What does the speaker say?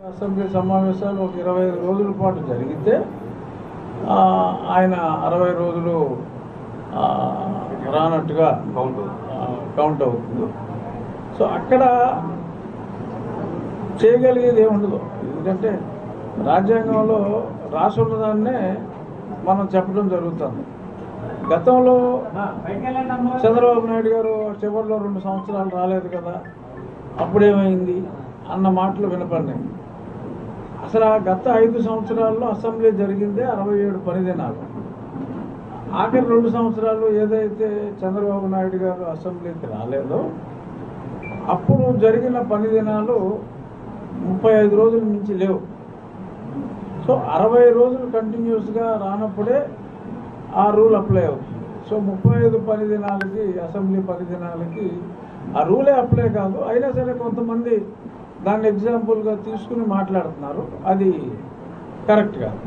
Assembly సమావేశాలు ఒక 25 రోజుల పాటు జరిగితే ఆయన 60 రోజులు రానట్టుగా కౌంట్ అవుతుంది. సో అక్కడ చేయగలిగేది ఏముండదు. ఎందుకంటే రాజ్యాంగంలో రాసి ఉన్నదాన్నే మనం చెప్పడం జరుగుతుంది. గతంలో చంద్రబాబు నాయుడు గారు చివరిలో 2 సంవత్సరాలు రాలేదు కదా, అప్పుడేమైంది అన్న మాటలు వినపడినాయి. అసలు ఆ గత 5 సంవత్సరాల్లో అసెంబ్లీ జరిగిందే 67 పని దినాలు. ఆఖరి 2 సంవత్సరాలు ఏదైతే చంద్రబాబు నాయుడు గారు అసెంబ్లీకి రాలేదో అప్పుడు జరిగిన పని దినాలు 35 రోజుల మించి లేవు. సో 60 రోజులు కంటిన్యూస్గా రానప్పుడే ఆ రూల్ అప్లై అవుతుంది. సో 35 పని దినాలకి అసెంబ్లీ పని దినాలకి ఆ రూలే అప్లై కాదు. అయినా సరే కొంతమంది దాన్ని ఎగ్జాంపుల్గా తీసుకుని మాట్లాడుతున్నారు. అది కరెక్ట్ కాదు.